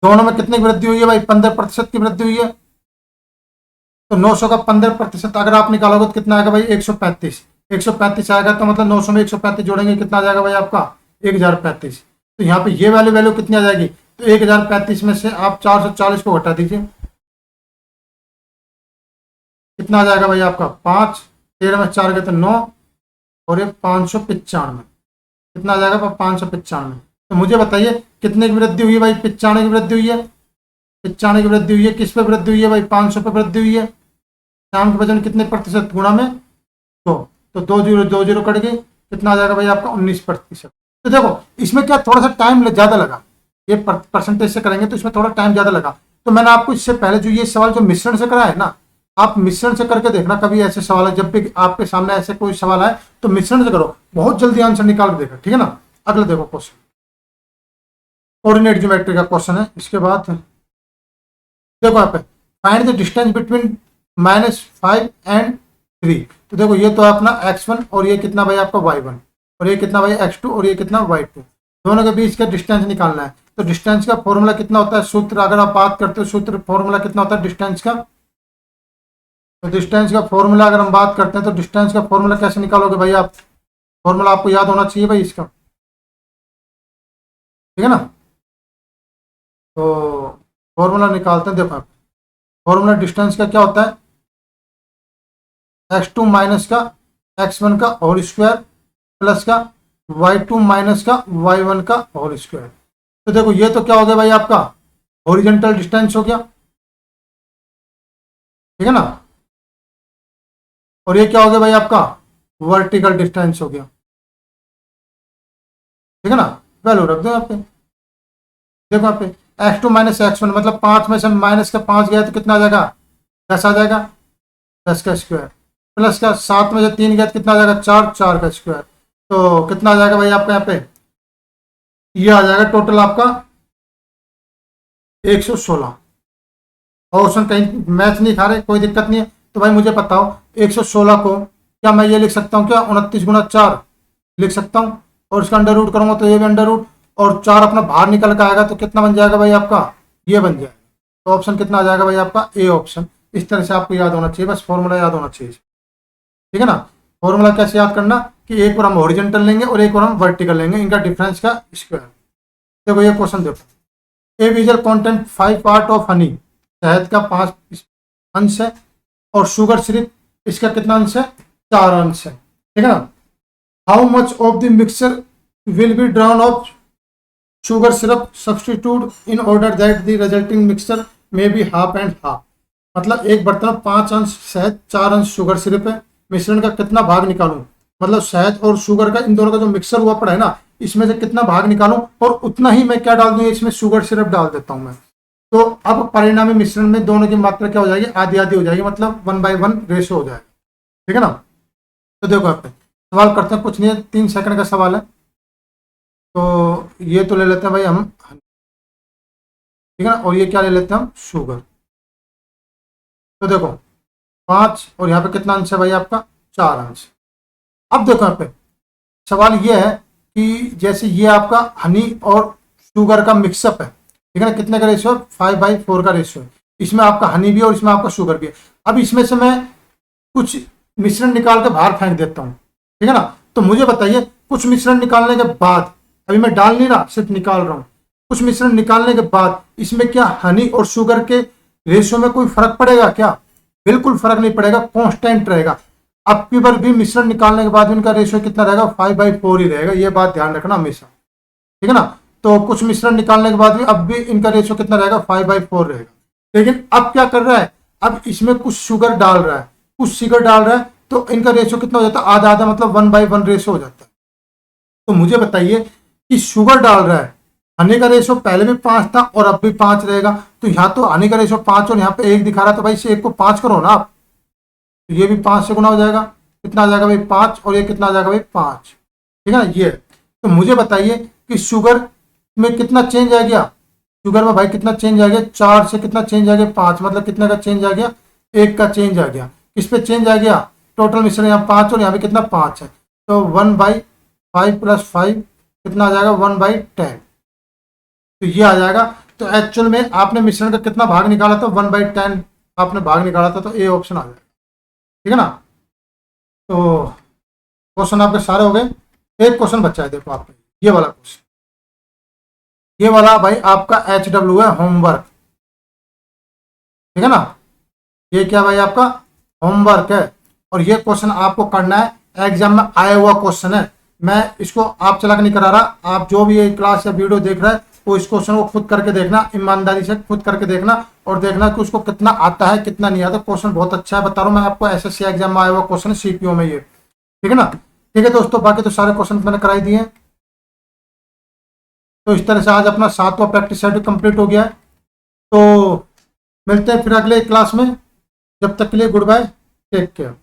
दोनों में कितने की वृद्धि हुई है भाई, 15% की वृद्धि हुई है। तो 900 का 15% अगर आप निकालोगे तो कितना आएगा भाई 135। 135 आएगा तो मतलब 900 में 135 जोड़ेंगे कितना आ जाएगा भाई आपका 1035। तो यहाँ पे ये वैल्यू वैल्यू कितनी आ जाएगी, तो 1035 में से आप 440 को घटा दीजिए, कितना आ जाएगा भाई आपका 5, 13 में 4 गए तो 9 और ये 595, कितना आ जाएगा 595। तो मुझे बताइए कितने की वृद्धि हुई है भाई, 95 की वृद्धि हुई है। 95 की वृद्धि हुई है, किस पे वृद्धि हुई है भाई 500 पे वृद्धि हुई है। शाम के वजन कितने प्रतिशत गुणा में 2, तो 2 0 कट गए, कितना आ जाएगा भाई आपका 19%। तो देखो इसमें क्या थोड़ा सा टाइम ज्यादा लगा, ये परसेंटेज से करेंगे तो इसमें थोड़ा टाइम ज्यादा लगा। तो मैंने आपको इससे पहले जो ये सवाल जो मिश्रण से करा है ना, आप मिश्रण से करके देखना। कभी ऐसे सवाल है, जब भी आपके सामने ऐसे कोई सवाल आए तो मिश्रण से करो, बहुत जल्दी आंसर निकाल के देखा, ठीक है ना। अगला देखो क्वेश्चन, कोऑर्डिनेट ज्योमेट्री का क्वेश्चन है। इसके बाद देखो यहाँ पे find the distance between -5 and 3। तो देखो ये तो अपना x1 और ये कितना भाई आपका y1 और ये कितना भाई x2 और ये कितना y2, दोनों के बीच का डिस्टेंस निकालना है। तो डिस्टेंस का फॉर्मूला कितना होता है, सूत्र अगर आप बात करते हो सूत्र फॉर्मूला कितना होता है डिस्टेंस का। तो डिस्टेंस का फॉर्मूला अगर हम बात करते हैं तो डिस्टेंस का फॉर्मूला कैसे निकालोगे भाई आप, फॉर्मूला आपको याद होना चाहिए भाई इसका, ठीक है ना। तो फॉर्मूला निकालते हैं। देखो आप फॉर्मूला डिस्टेंस का क्या होता है, x2 माइनस का x1 का होल स्क्वायर प्लस का y2 माइनस का y1 का होल स्क्वायर। तो देखो ये तो क्या हो गया भाई आपका हॉरिजॉन्टल डिस्टेंस हो गया, ठीक है ना। और ये क्या हो गया भाई आपका वर्टिकल डिस्टेंस हो गया, ठीक है ना। वैल्यू रख दो यहाँ पे। देखो यहाँ पे x2 माइनस x1 मतलब 5 में से माइनस का 5 गया तो कितना आ जाएगा 10 आ जाएगा, 10 का स्क्वायर प्लस का 7 में से 3 गया तो कितना आ जाएगा 4, 4 का स्क्वायर। तो कितना आ जाएगा भाई आपका यहाँ पे ये आ जाएगा टोटल आपका 116। ऑप्शन कहीं मैच नहीं खा रहे, कोई दिक्कत नहीं है। तो भाई मुझे बताओ 116 को क्या मैं ये लिख सकता हूँ क्या 29 गुना 4 लिख सकता हूँ, और इसका अंडर रूट करूंगा तो ये भी अंडर रूट, और 4 अपना बाहर निकल कर आएगा तो कितना बन जाएगा भाई आपका, ये बन जाएगा। तो ऑप्शन कितना आ जाएगा भाई आपका, ए ऑप्शन। इस तरह से आपको याद होना चाहिए, बस फॉर्मूला याद होना चाहिए, ठीक है ना। फॉर्मूला कैसे याद करना कि एक और हम हॉरिजॉन्टल लेंगे और एक और हम वर्टिकल लेंगे, इनका डिफरेंस का स्क्वायर। देखो ये क्वेश्चन देखो, a visual content 5 part of honey, शहद का 5 अंश है, और शुगर सिर्फ इसका कितना अंश है, 4 अंश है, ठीक है ना। How much of the mixture will be drown of sugar syrup substitute in order that the resulting mixture may be half and half. मतलब एक बर्तन में 5 अंश शहद 4 अंश शुगर सिरप है, मिश्रण का कितना भाग निकालूं, मतलब शहद और शुगर का इन दोनों का जो मिक्सर हुआ पड़ा है ना, इसमें से कितना भाग निकालूं, और उतना ही मैं क्या डाल दूं, इसमें शुगर सिरप डाल देता हूं मैं। तो अब परिणामी मिश्रण में दोनों की मात्रा क्या हो जाएगी, आधी आधी हो जाएगी, मतलब 1/1 रेशो हो जाएगा, ठीक है ना। तो देखो आप सवाल करते हैं, कुछ नहीं है, 3 सेकंड का सवाल है। तो ये तो ले लेते हैं भाई हम, ठीक है ना, और ये क्या ले लेते हैं हम, शुगर। तो देखो 5 और यहाँ पे कितना अंश है भाई आपका, 4 अंश। अब देखो यहाँ पे सवाल ये है कि जैसे ये आपका हनी और शुगर का मिक्सअप है, ठीक है ना, कितने का रेशियो है, 5/4 का रेशियो है। इसमें आपका हनी भी है और इसमें आपका शुगर भी है। अब इसमें से मैं कुछ मिश्रण निकाल कर बाहर फेंक देता हूँ, ठीक है ना। तो मुझे बताइए कुछ मिश्रण निकालने के बाद, अभी मैं डाल नहीं रहा, सिर्फ निकाल रहा हूँ, कुछ मिश्रण निकालने के बाद इसमें क्या हनी और शुगर के रेशियो में कोई फर्क पड़ेगा क्या, बिल्कुल फर्क नहीं पड़ेगा, कांस्टेंट रहेगा। अब की बार भी मिश्रण निकालने के बाद इनका रेशियो कितना रहेगा, 5/4 ही रहेगा, ये बात ध्यान रखना हमेशा, ठीक है ना। तो कुछ मिश्रण निकालने के बाद भी अब भी इनका रेशियो कितना रहेगा, 5/4 रहेगा। लेकिन अब क्या कर रहा है, अब इसमें कुछ शुगर डाल रहा है, कुछ शुगर डाल रहा है, तो इनका रेशियो कितना हो जाता है, आधा आधा, मतलब 1/1 रेशियो हो जाता है। तो मुझे बताइए कि शुगर डाल रहा है, हनी का रेशियो पहले भी 5 था और अब भी 5 रहेगा, तो यहाँ तो हनी का रेशियो 5 और यहाँ पे 1 दिखा रहा है, तो भाई इसे 1 को 5 करो ना आप, तो ये भी 5 से गुना हो जाएगा, कितना आ जाएगा भाई 5, और ये कितना आ जाएगा भाई 5, ठीक है ना ये। तो मुझे बताइए कि शुगर में कितना चेंज आ गया, शुगर में भाई कितना चेंज आ गया, 4 से कितना चेंज आ गया 5, मतलब कितने का चेंज आ गया, 1 का चेंज आ गया। किस पे चेंज आ गया, टोटल मिश्रण यहाँ 5 और यहाँ पे कितना 5 है, तो 1/5 + 5 कितना आ जाएगा, 1/10, तो ये आ जाएगा। तो एक्चुअल में आपने मिश्रण का कितना भाग निकाला था, 1/10 आपने भाग निकाला था, तो ए ऑप्शन आ जाएगा, ठीक है ना। तो क्वेश्चन आपके सारे हो गए, एक क्वेश्चन बचा है, देखो आपके ये वाला क्वेश्चन, ये वाला भाई आपका HW है, होमवर्क, ठीक है ना। ये क्या भाई आपका होमवर्क है, और ये क्वेश्चन आपको करना है, एग्जाम में आया हुआ क्वेश्चन है। मैं इसको आप चला के नहीं करा रहा, आप जो भी ये क्लास या वीडियो देख रहा है वो इस क्वेश्चन को खुद करके देखना, ईमानदारी से खुद करके देखना, और देखना कि उसको कितना आता है कितना नहीं आता। क्वेश्चन बहुत अच्छा है, बता रहा हूँ मैं आपको, SSC एग्जाम में आया हुआ क्वेश्चन है, CPO में ये, ठीक है ना। ठीक है दोस्तों, बाकी तो सारे क्वेश्चन मैंने कराई दिए हैं। तो इस तरह से आज अपना 7वां प्रैक्टिस सेट कंप्लीट हो गया है। तो मिलते हैं फिर अगले क्लास में, जब तक के लिए गुड बाय, टेक केयर।